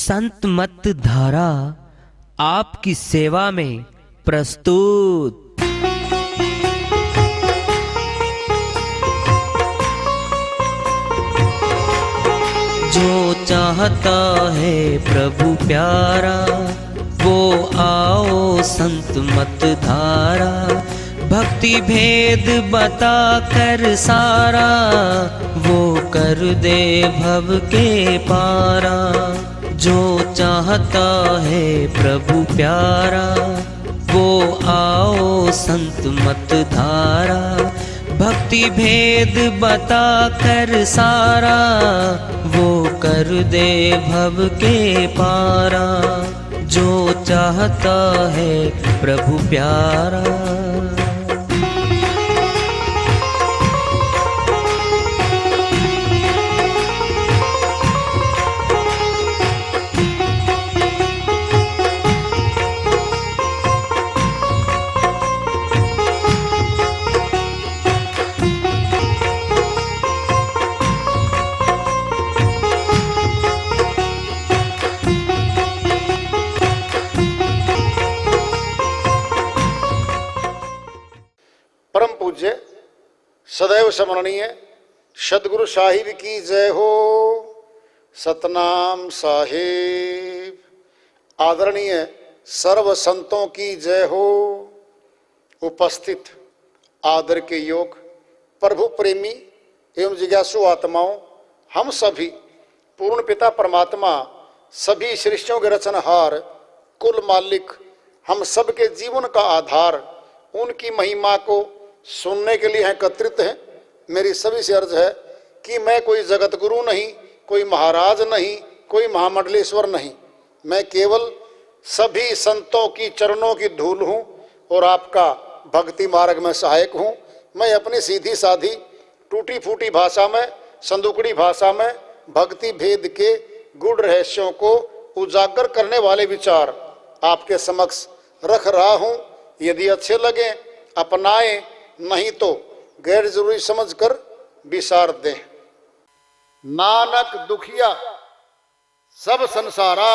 संत मत धारा आपकी सेवा में प्रस्तुत। जो चाहता है प्रभु प्यारा वो आओ संत मत धारा। भक्ति भेद बता कर सारा वो कर दे भव के पारा। जो चाहता है प्रभु प्यारा वो आओ संत मत धारा। भक्ति भेद बता कर सारा वो कर दे भव के पारा। जो चाहता है प्रभु प्यारा। परम पूज्य सदैव स्मरणीय सदगुरु साहिब की जय हो। सतनाम साहिब। आदरणीय सर्व संतों की जय हो। उपस्थित आदर के योग प्रभु प्रेमी एवं जिज्ञासु आत्माओं, हम सभी पूर्ण पिता परमात्मा सभी सृष्टियों के रचनहार कुल मालिक हम सबके जीवन का आधार उनकी महिमा को सुनने के लिए एकत्रित हैं। मेरी सभी से अर्ज है कि मैं कोई जगत गुरु नहीं, कोई महाराज नहीं, कोई महामंडलेश्वर नहीं। मैं केवल सभी संतों की चरणों की धूल हूँ और आपका भक्ति मार्ग में सहायक हूँ। मैं अपनी सीधी साधी टूटी फूटी भाषा में, संदुकड़ी भाषा में भक्ति भेद के गूढ़ रहस्यों को उजागर करने वाले विचार आपके समक्ष रख रहा हूँ। यदि अच्छे लगे अपनाएं, नहीं तो गैर जरूरी समझकर विसार दें। नानक दुखिया सब संसारा,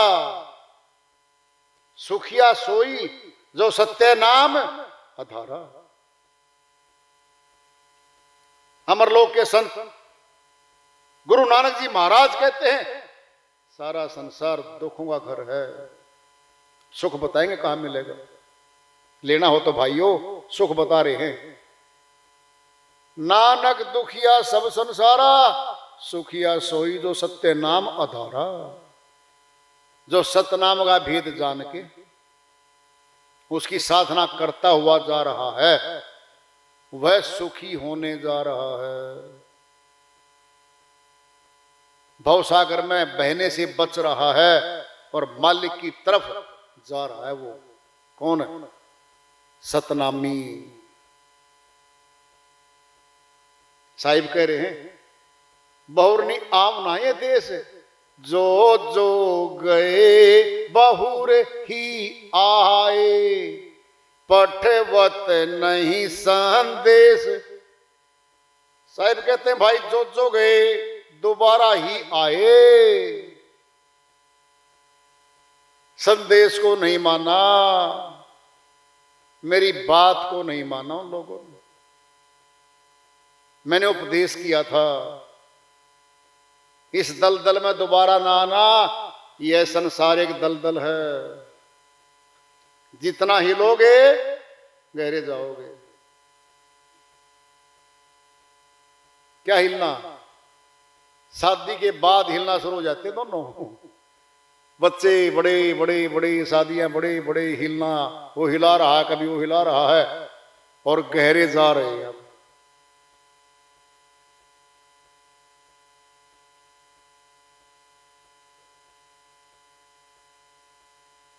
सुखिया सोई जो सत्य नाम अधारा। अमरलोक के संत गुरु नानक जी महाराज कहते हैं सारा संसार दुखों का घर है। सुख बताएंगे कहां मिलेगा। लेना हो तो भाइयों सुख बता रहे हैं। नानक दुखिया सब संसारा, सुखिया सोई जो सत्य नाम अधारा। जो सतनाम का भेद जान के उसकी साधना करता हुआ जा रहा है वह सुखी होने जा रहा है। भवसागर में बहने से बच रहा है और मालिक की तरफ जा रहा है। वो कौन है? सतनामी। साहिब कह रहे हैं बहुरनी आम नाये देश जो जो गए बहुर ही आए। पठवत नहीं संदेश। साहिब कहते हैं भाई जो जो गए दोबारा ही आए। संदेश को नहीं माना, मेरी बात को नहीं माना उन लोगों ने। मैंने उपदेश किया था इस दलदल में दोबारा ना आना। यह संसार एक दलदल है, जितना हिलोगे गहरे जाओगे। क्या हिलना? शादी के बाद हिलना शुरू हो जाते दोनों। बच्चे बड़े बड़े बड़े, शादियां बड़े बड़े, हिलना वो हिला रहा है, कभी वो हिला रहा है और गहरे जा रहे हैं। अब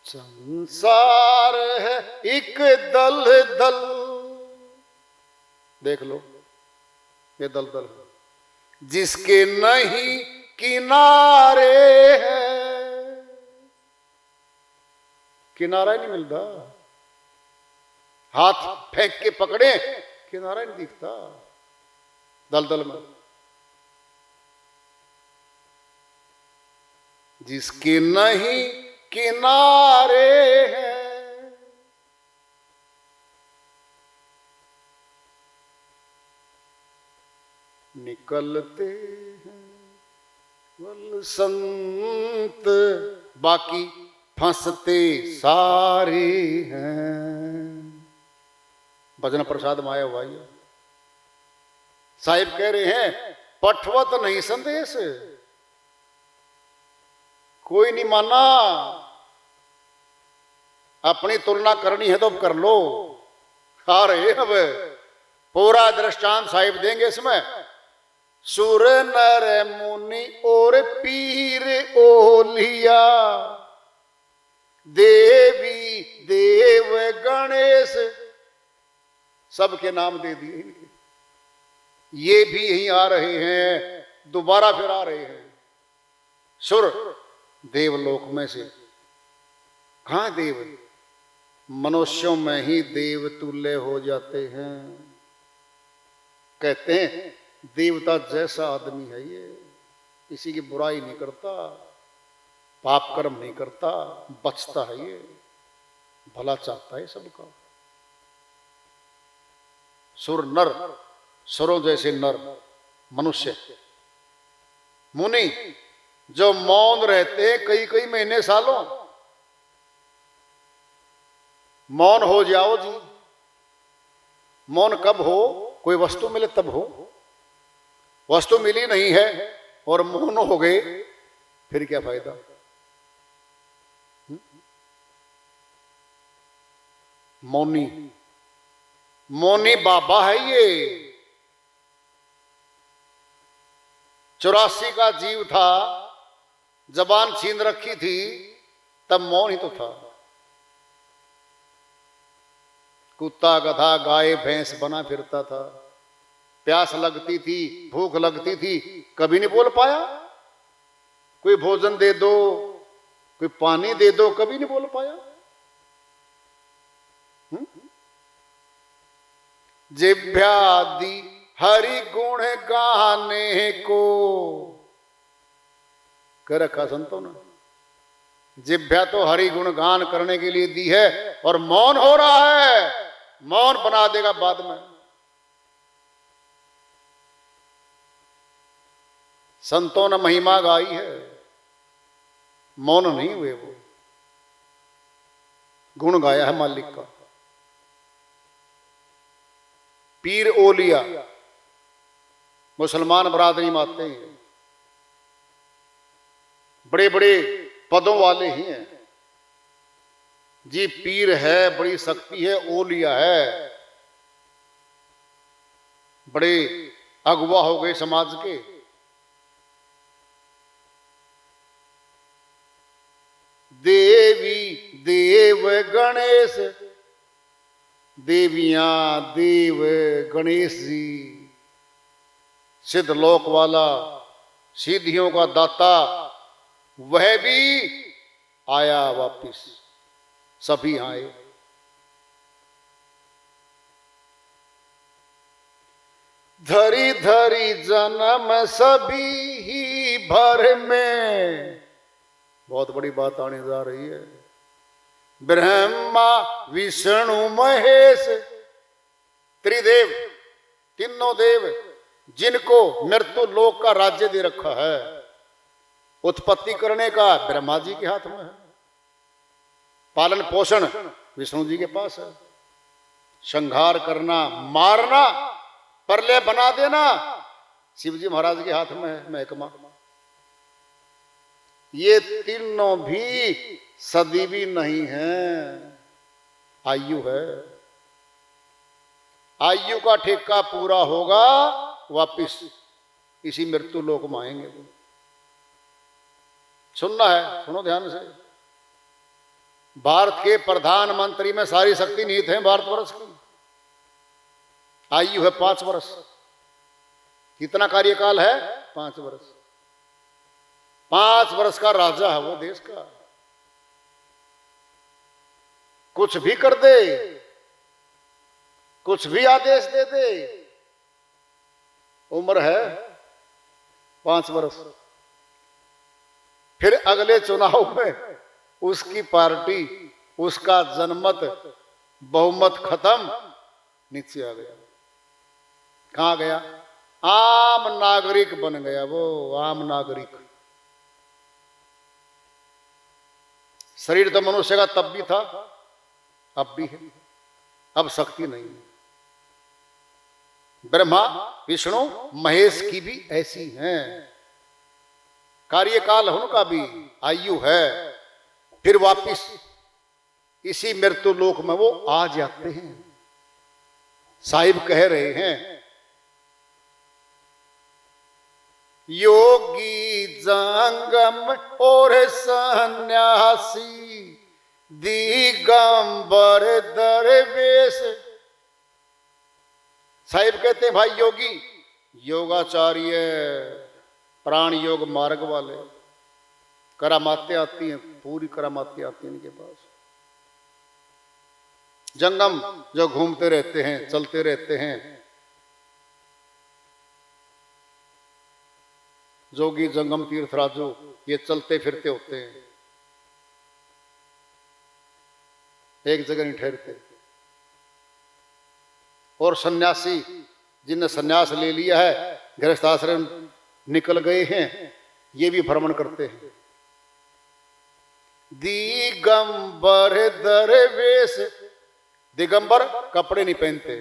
संसार है एक दल दल। देख लो ये दल दल जिसके नहीं किनारे हैं। किनारा ही नहीं मिलता। हाथ फेंक के पकड़े किनारा ही नहीं दिखता दलदल में। जिसके नहीं किनारे हैं। निकलते हैं वसंत, बाकी फंसते सारे हैं। भजन प्रसाद माया हुआ ये साहिब कह रहे हैं, पठवत नहीं संदेश, कोई नहीं माना, अपनी तुलना करनी है तो अब कर लो। आ रहे अब पूरा दृष्टांत साहिब देंगे इसमें। सुर नर मुनि और पीर ओलिया, देवी देव गणेश, सबके नाम दे दिए। ये भी यहीं आ रहे हैं, दोबारा फिर आ रहे हैं। सुर देवलोक में से, कहां देव, मनुष्यों में ही देव तुल्य हो जाते हैं। कहते हैं देवता जैसा आदमी है ये, किसी की बुराई नहीं करता, पाप कर्म नहीं करता, बचता है ये, भला चाहता है सबका। सुर नर, सुरों जैसे नर मनुष्य। मुनि जो मौन रहते हैं कई कई महीने सालों, मौन हो जाओ जी। मौन कब हो, कोई वस्तु मिले तब हो। वस्तु मिली नहीं है और मौन हो गए, फिर क्या फायदा। मौनी, मौनी बाबा है ये। 84 का जीव था, जबान छीन रखी थी, तब मौन ही तो था। कुत्ता गधा गाय भैंस बना फिरता था, प्यास लगती थी, भूख लगती थी, कभी नहीं बोल पाया। कोई भोजन दे दो, कोई पानी दे दो, कभी नहीं बोल पाया। जिभ्यादि हरि गुण गाने को कर रखा संतों ने। जिभ्या तो हरि गुण गान करने के लिए दी है, और मौन हो रहा है, मौन बना देगा बाद में। संतों ने महिमा गाई है, मौन नहीं हुए, वो गुण गाया है मालिक का। पीर ओलिया मुसलमान बरादरी में आते हैं, बड़े बड़े पदों वाले ही हैं जी। पीर है, बड़ी शक्ति है, ओलिया है, बड़े अगुवा हो गए समाज के। देवी देव गणेश, देवियां देव गणेश जी, सिद्ध लोक वाला, सिद्धियों का दाता, वह भी आया वापिस, सभी आए। धरी धरी जन्म सभी ही भर में, बहुत बड़ी बात आने जा रही है। ब्रह्मा विष्णु महेश, त्रिदेव, तीनों देव, जिनको मृत्यु लोक का राज्य दे रखा है। उत्पत्ति करने का ब्रह्मा जी के हाथ में है, पालन पोषण विष्णु जी के पास है, संहार करना, मारना, प्रलय बना देना शिव जी महाराज के हाथ में है महकमा। ये तीनों भी सदी भी नहीं है, आयु है। आयु का ठेका पूरा होगा, वापिस इसी मृत्यु लोक में आएंगे। सुनना है, सुनो ध्यान से। भारत के प्रधानमंत्री में सारी शक्ति निहित है भारतवर्ष की। आयु है 5 वर्ष। कितना कार्यकाल है? 5 वर्ष। 5 वर्ष का राजा है वो देश का। कुछ भी कर दे, कुछ भी आदेश दे दे, उम्र है 5 वर्ष। फिर अगले चुनाव में उसकी पार्टी, उसका जनमत, बहुमत खत्म, नीचे आ गया। कहां गया? आम नागरिक बन गया वो, आम नागरिक। शरीर तो मनुष्य का तब भी था, अब भी है, अब शक्ति नहीं है। ब्रह्मा विष्णु महेश की भी ऐसी हैं, कार्यकाल उनका भी आयु है, फिर वापिस इसी मृत्यु लोक में वो आ जाते हैं। साहिब कह रहे हैं, योगी जंगम और सन्यासी दिगंबर दरवेश। साहिब कहते हैं भाई योगी, योगाचार्य, प्राण योग मार्ग वाले, करामातें आती हैं, पूरी करामातें आती हैं इनके पास। जंगम जो घूमते रहते हैं, चलते रहते हैं, जोगी जंगम तीर्थराजू, ये चलते फिरते होते हैं, एक जगह नहीं ठहरते। और सन्यासी जिनने सन्यास ले लिया है, गृहस्थ आश्रम निकल गए हैं, ये भी भ्रमण करते हैं। दिगंबर दरवेश, दिगंबर कपड़े नहीं पहनते।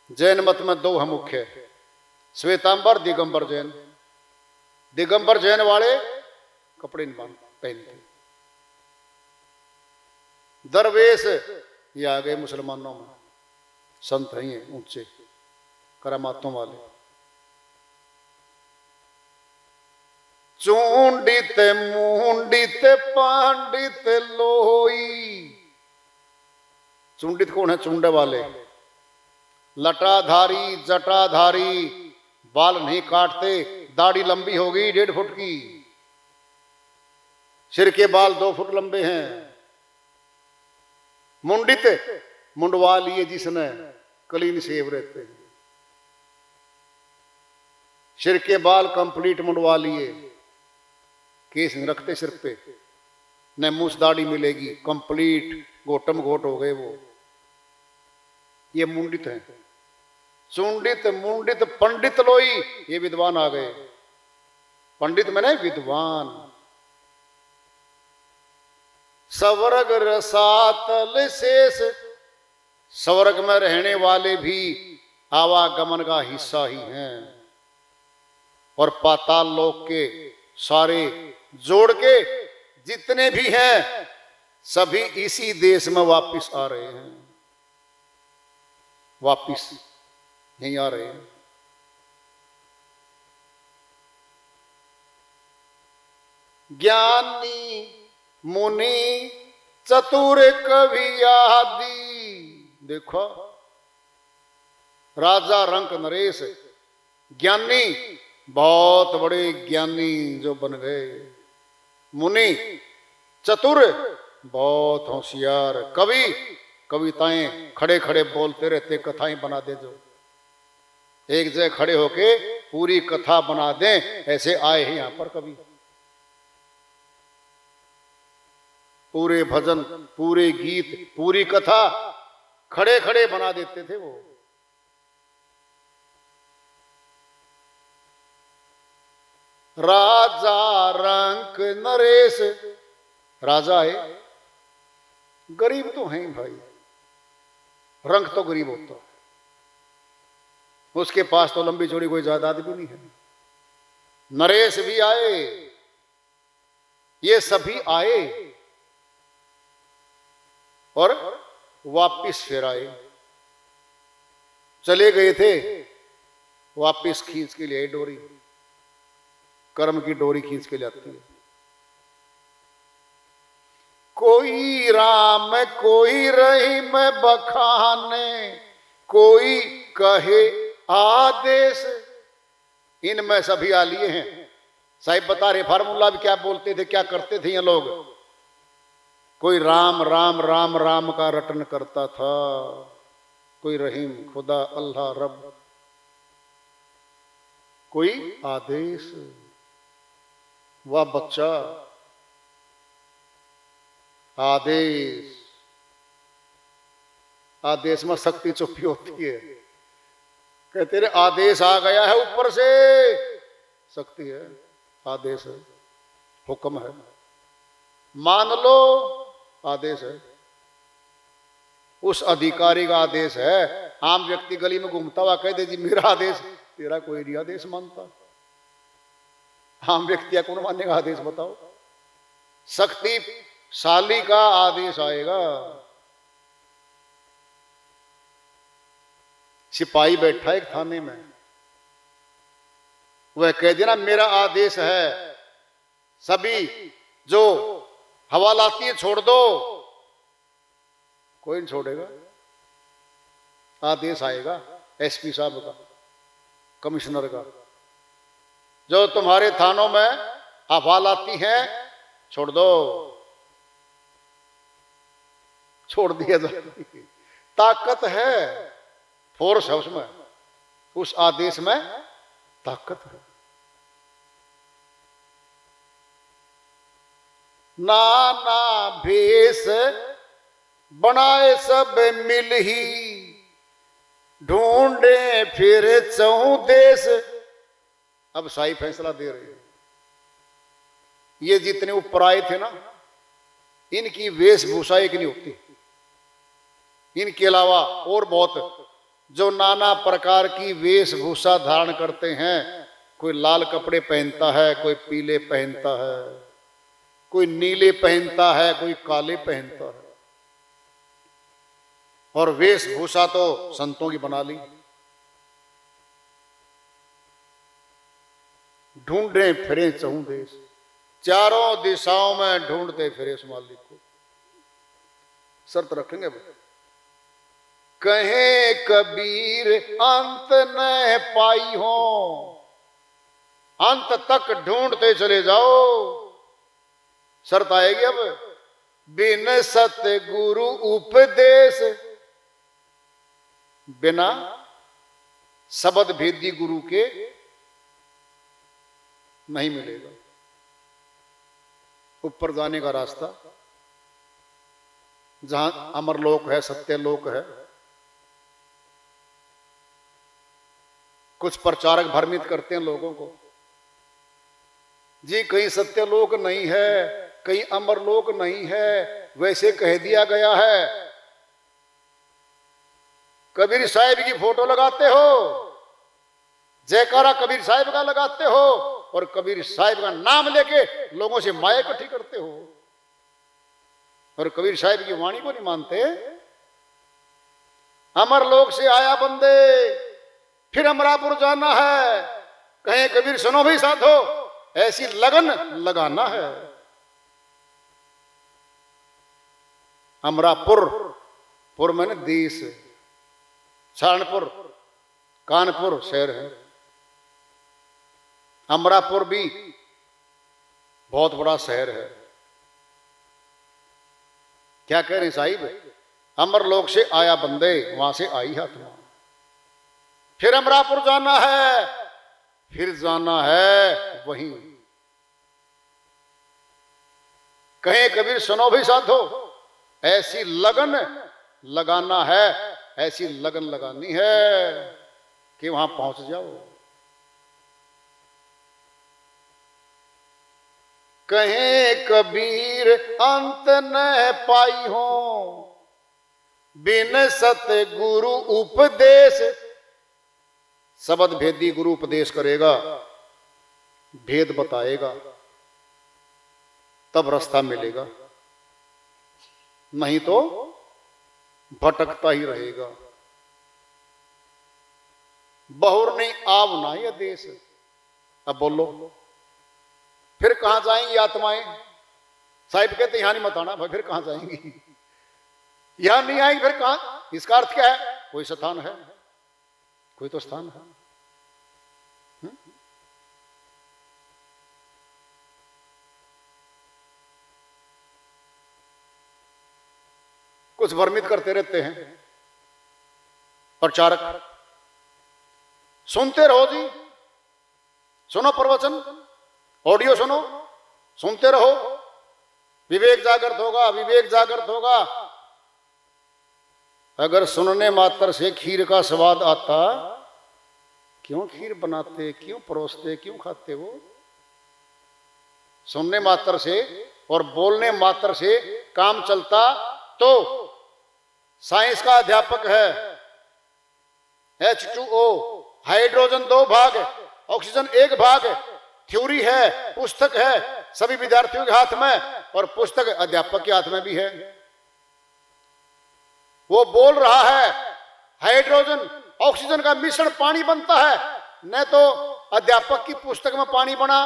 जैन मत में दो है मुख्य, श्वेतांबर, दिगंबर जैन। दिगंबर जैन वाले कपड़े नहीं पहनते। दरवेश ये आ गए मुसलमानों में, संत हैं ऊंचे करामातों वाले। चूंडित मुंडित पांडित लोई। चूंडित कौन है? चुंडे वाले। लटाधारी, जटाधारी, बाल नहीं काटते, दाढ़ी लंबी हो गई 1.5 फुट की, सिर के बाल 2 फुट लंबे हैं। मुंडित, मुंडवा लिए जिसने, क्लीन शेव रहते हैं। सिर के बाल कंप्लीट मुंडवा लिए, केस नहीं रखते सिर पे, न मूछ दाढ़ी मिलेगी, कंप्लीट गोटम गोट हो गए वो, ये मुंडित हैं। चुंडित मुंडित पंडित लोई, ये विद्वान आ गए। पंडित मैंने विद्वान। स्वर्ग रसातल शेष, स्वर्ग में रहने वाले भी आवागमन का हिस्सा ही हैं। और पाताल लोक के सारे जोड़ के जितने भी हैं, सभी इसी देश में वापिस आ रहे हैं, वापिस यहीं आ रहे हैं। ज्ञानी मुनि चतुर कवि आदि। देखो राजा रंक नरेश, ज्ञानी, बहुत बड़े ज्ञानी जो बन गए। मुनि, चतुर, बहुत होशियार। कवि, कविताएं खड़े खड़े बोलते रहते, कथाएं बना दे, जो एक जगह खड़े होके पूरी कथा बना दें, ऐसे आए हैं यहां पर कवि। पूरे भजन, पूरे गीत, पूरी कथा खड़े खड़े बना देते थे वो। राजा रंक नरेश, राजा है, गरीब तो हैं भाई, रंक तो गरीब होता है, उसके पास तो लंबी चौड़ी कोई जायदाद भी नहीं है। नरेश भी आए, ये सभी आए और वापिस फिर आए। चले गए थे, वापिस खींच के लिए डोरी, कर्म की डोरी खींच के लाती है। कोई राम कोई रहीम बखाने, कोई कहे आदेश। इनमें सभी आ लिए हैं। साहिब बता रहे फार्मूला भी क्या बोलते थे, क्या करते थे ये लोग। कोई राम राम राम राम का रटन करता था, कोई रहीम खुदा अल्लाह रब, कोई आदेश। वह बच्चा आदेश, आदेश में शक्ति छुपी होती है। कहते तेरे आदेश आ गया है ऊपर से, शक्ति है, आदेश है, हुक्म है, मान लो, आदेश है। उस अधिकारी का आदेश है। आम व्यक्ति गली में घूमता हुआ कह दे जी मेरा आदेश, तेरा कोई नहीं आदेश मानता। आम व्यक्ति कौन मानेगा आदेश, बताओ। शक्तिशाली का आदेश आएगा। सिपाही बैठा एक थाने में, वह कह देना मेरा आदेश है, सभी जो हवालाती है छोड़ दो, कोई नहीं छोड़ेगा। आदेश आएगा एसपी साहब का, कमिश्नर का, जो तुम्हारे थानों में हवालाती हैं छोड़ दो, छोड़ दिया जाए। ताकत है, फोर्स है उसमें, उस आदेश में ताकत है। नाना भेष बनाए सब मिल ही, ढूंढे फिर चहु देश। अब शाही फैसला दे रहे हैं। ये जितने ऊपर आए थे ना, इनकी वेशभूषा एक नहीं होती। इनके अलावा और बहुत जो नाना प्रकार की वेशभूषा धारण करते हैं, कोई लाल कपड़े पहनता है, कोई पीले पहनता है, कोई नीले पहनता है, कोई काले पहनता है। और वेशभूषा तो संतों की बना ली। ढूंढे फिरे चहु देश, चारों दिशाओं में ढूंढते फिरे उस मालिक को। शर्त रखेंगे भाई। कहे कबीर अंत न पाई हो, अंत तक ढूंढते चले जाओ। शर्त आएगी अब, बिन सतगुरु उपदेश, बिना शब्द भेदी गुरु के नहीं मिलेगा ऊपर जाने का रास्ता। जहां अमरलोक है, सत्यलोक है। कुछ प्रचारक भ्रमित करते हैं लोगों को, जी कहीं सत्यलोक नहीं है, कहीं अमरलोक नहीं है, वैसे कह दिया गया है। कबीर साहिब की फोटो लगाते हो, जयकारा कबीर साहिब का लगाते हो, और कबीर साहिब का नाम लेके लोगों से माया इकट्ठी करते हो, और कबीर साहिब की वाणी को नहीं मानते। अमरलोक से आया बंदे, फिर अमरापुर जाना है, कहें कबीर सुनो भी साधो, ऐसी लगन लगाना है। अमरापुर, पुर मैंने देश, सहारनपुर कानपुर शहर है। अमरापुर भी बहुत बड़ा शहर है। क्या कह रहे हैं साहिब, अमरलोक से आया बंदे, वहां से आई आत्मा। फिर अमरापुर जाना है, फिर जाना है वहीं। कहें कबीर सुनो भी साधो, ऐसी लगन लगाना है, ऐसी लगन लगानी है कि वहां पहुंच जाओ। कहें कबीर अंत न पाई हो, बिन सतगुरु उपदेश। शब्द भेदी गुरु उपदेश करेगा, भेद बताएगा, तब रास्ता मिलेगा, नहीं तो भटकता ही रहेगा। बहुर नहीं आव ना ये देश। अब बोलो फिर कहां जाएंगी आत्माएं? साहिब कहते यहां नहीं मत आना भाई, फिर कहां जाएंगी? यहां नहीं आएंगी फिर कहां? इसका अर्थ क्या है? कोई स्थान है, कोई तो स्थान है। कुछ भ्रमित करते रहते हैं प्रचारक। सुनते रहो जी, सुनो प्रवचन, ऑडियो सुनो, सुनते रहो, विवेक जागृत होगा, विवेक जागृत होगा। अगर सुनने मात्र से खीर का स्वाद आता, क्यों खीर बनाते, क्यों परोसते, क्यों खाते हो? सुनने मात्र से और बोलने मात्र से काम चलता तो साइंस का अध्यापक है, H2O, हाइड्रोजन 2 भाग, ऑक्सीजन 1 भाग, थ्योरी है, पुस्तक है सभी विद्यार्थियों के हाथ में, और पुस्तक अध्यापक के हाथ में भी है। वो बोल रहा है, हाइड्रोजन ऑक्सीजन का मिश्रण पानी बनता है, न तो अध्यापक की पुस्तक में पानी बना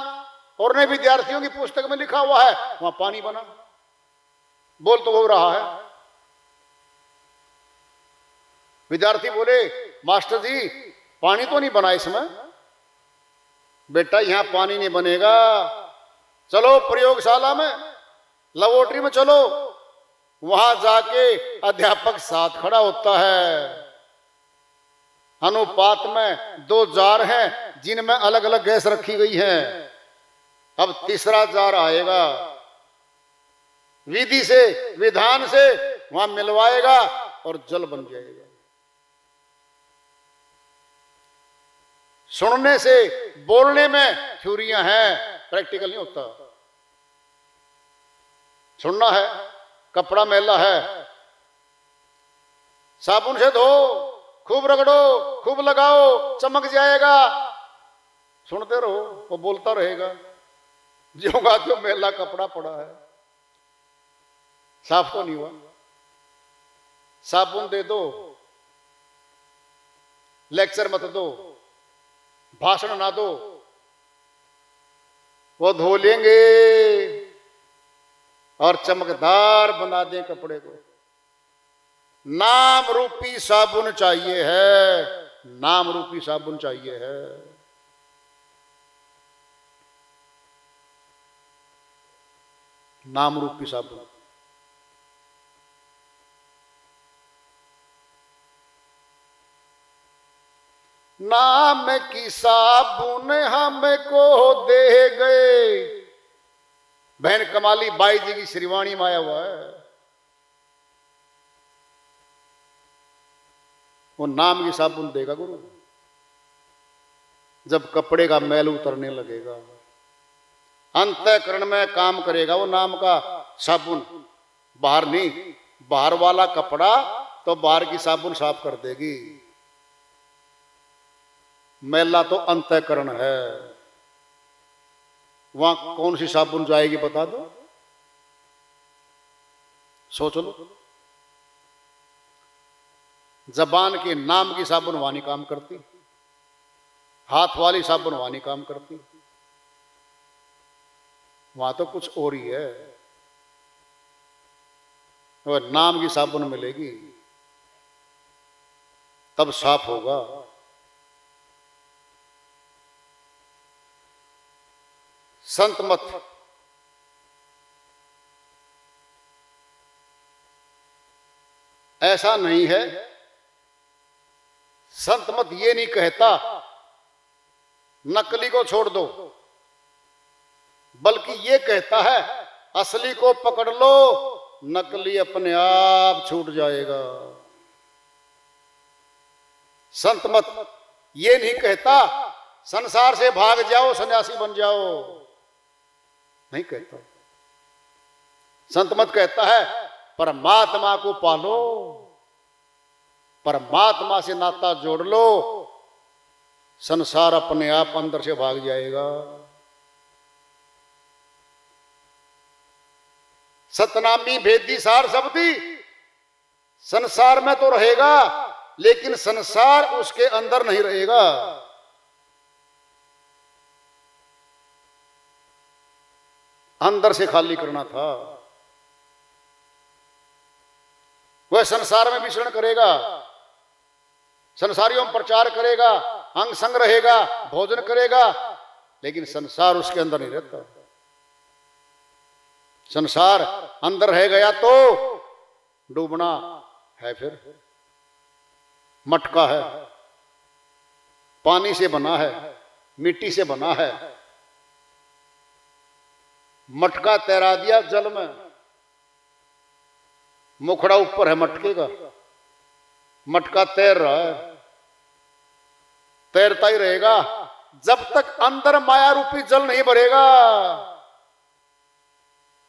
और न विद्यार्थियों की पुस्तक में लिखा हुआ है वहां पानी बना। बोल तो हो रहा है। विद्यार्थी बोले, मास्टर जी पानी तो नहीं बना इसमें। बेटा यहां पानी नहीं बनेगा, चलो प्रयोगशाला में, लेबोरेटरी में चलो। वहां जाके अध्यापक साथ खड़ा होता है, अनुपात में 2 जार हैं जिनमें अलग अलग गैस रखी गई है। अब तीसरा जार आएगा, विधि से विधान से वहां मिलवाएगा और जल बन जाएगा। सुनने से बोलने में थ्योरियां हैं, प्रैक्टिकल नहीं होता। सुनना है, कपड़ा मैला है, साबुन से धो, खूब रगड़ो, खूब लगाओ, चमक जाएगा। सुनते रहो, वो बोलता रहेगा। ज्योंगा जो मैला कपड़ा पड़ा है, साफ तो नहीं हुआ, साबुन दे दो, लेक्चर मत दो, भाषण ना दो, वो धो लेंगे और चमकदार बना दें कपड़े को। नाम रूपी साबुन चाहिए है, नाम रूपी साबुन चाहिए है। नाम रूपी साबुन। नाम की साबुन हमको दे गए। बहन कमाली बाई जी की श्रीवाणी में आया हुआ है। वो नाम की साबुन देगा गुरु, जब कपड़े का मैल उतरने लगेगा, अंतःकरण में काम करेगा वो नाम का साबुन। बाहर नहीं, बाहर वाला कपड़ा तो बाहर की साबुन साफ कर देगी, मैला तो अंतःकरण है। वहां कौन सी साबुन जाएगी बता दो, सोच लो। जबान के नाम की साबुन वहां नहीं काम करती, हाथ वाली साबुन वहां नहीं काम करती, वहां तो कुछ और ही है। और नाम की साबुन मिलेगी तब साफ होगा। संत मत ऐसा नहीं है, संत मत ये नहीं कहता नकली को छोड़ दो, बल्कि ये कहता है असली को पकड़ लो, नकली अपने आप छूट जाएगा। संत मत ये नहीं कहता संसार से भाग जाओ, सन्यासी बन जाओ, नहीं कहता। संत मत कहता है परमात्मा को पालो, परमात्मा से नाता जोड़ लो, संसार अपने आप अंदर से भाग जाएगा। सतनामी भेदी सार शब्दी संसार में तो रहेगा, लेकिन संसार उसके अंदर नहीं रहेगा। अंदर से खाली करना था। वह संसार में विचरण करेगा, संसारियों में प्रचार करेगा, अंग संग रहेगा, भोजन करेगा, लेकिन संसार उसके अंदर नहीं रहता। संसार अंदर रह गया तो डूबना है, फिर मटका है, पानी से बना है, मिट्टी से बना है, मटका तैरा दिया जल में, मुखड़ा ऊपर है मटके का, मटका तैर रहा है, तैरता ही रहेगा जब तक अंदर माया रूपी जल नहीं भरेगा।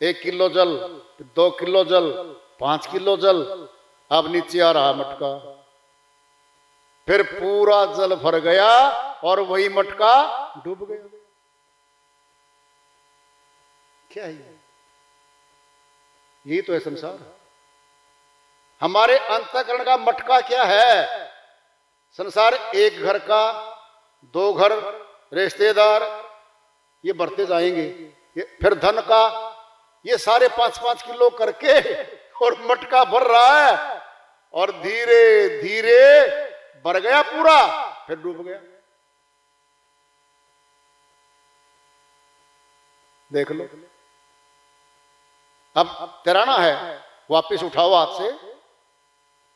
1 किलो जल, 2 किलो जल, 5 किलो जल, अब नीचे आ रहा मटका, फिर पूरा जल भर गया और वही मटका डूब गया। क्या है यही तो है संसार। हमारे अंतःकरण का मटका क्या है? संसार एक घर का, 2 घर, रिश्तेदार, ये बढ़ते जाएंगे, फिर धन का, ये सारे 5-5 किलो करके और मटका भर रहा है और धीरे धीरे भर गया पूरा, फिर डूब गया। देख लो, अब तैराना है, वापिस उठाओ हाथ से,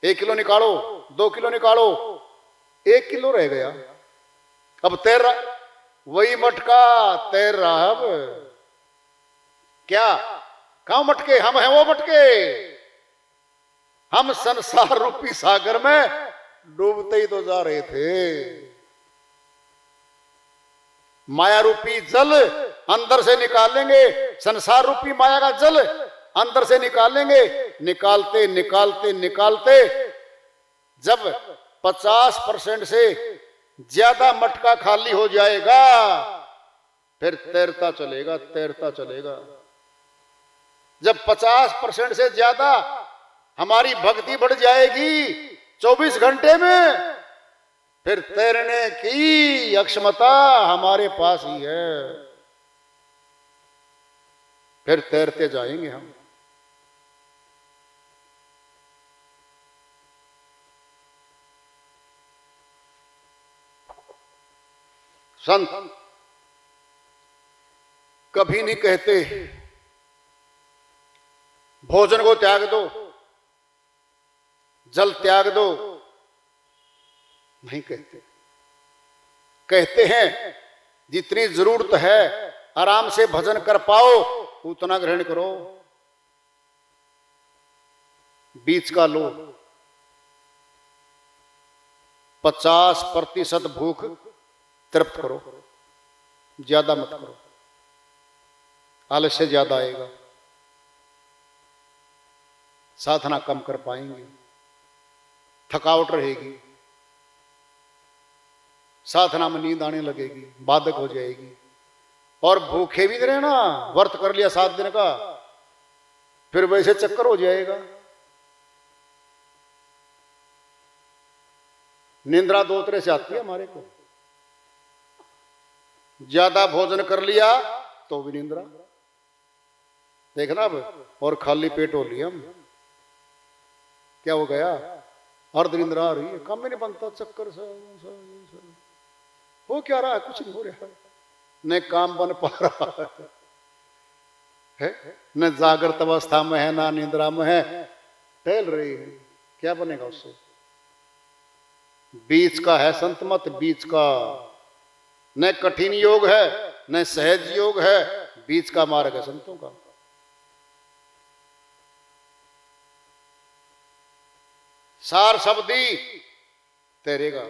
1 किलो निकालो, 2 किलो निकालो, 1 किलो रह गया, अब तैर रहा, वही मटका तैर रहा। अब क्या कहां मटके? हम हैं वो मटके, हम संसार रूपी सागर में डूबते ही तो जा रहे थे। माया रूपी जल अंदर से निकालेंगे, संसार रूपी माया का जल अंदर से निकालेंगे, निकालते निकालते निकालते जब 50% से ज्यादा मटका खाली हो जाएगा, फिर तैरता चलेगा, तैरता चलेगा। जब 50% से ज्यादा हमारी भक्ति बढ़ जाएगी 24 घंटे में, फिर तैरने की अक्षमता हमारे पास ही है, फिर तैरते जाएंगे हम। संत कभी नहीं कहते भोजन को त्याग दो, जल त्याग दो, नहीं कहते। कहते हैं जितनी जरूरत है आराम से भजन कर पाओ उतना ग्रहण करो, बीच का लो। 50% भूख तृप्त करो, ज्यादा मत करो, आलस्य ज्यादा आएगा, साधना कम कर पाएंगे, थकावट रहेगी, साधना में नींद आने लगेगी, बाधक हो जाएगी। और भूखे भी रहना, व्रत कर लिया 7 दिन का, फिर वैसे चक्कर हो जाएगा। निंद्रा 2 तरह से आती है हमारे को, ज्यादा भोजन कर लिया तो भी निंद्रा, देखना अब, और खाली पेट हो लिया हम, क्या हो गया? अर्ध निंद्रा आ रही है, काम में नहीं बनता, चक्कर से हो क्या रहा है? कुछ नहीं हो रहा है, न काम बन पा रहा है, न जागृत अवस्था में है, ना निंद्रा में है, टहल रही है, क्या बनेगा उससे? बीच का है संत मत, बीच का, न कठिन योग है न सहज योग है, बीच का मार्ग है संतों का। सार शब्दी तैरेगा।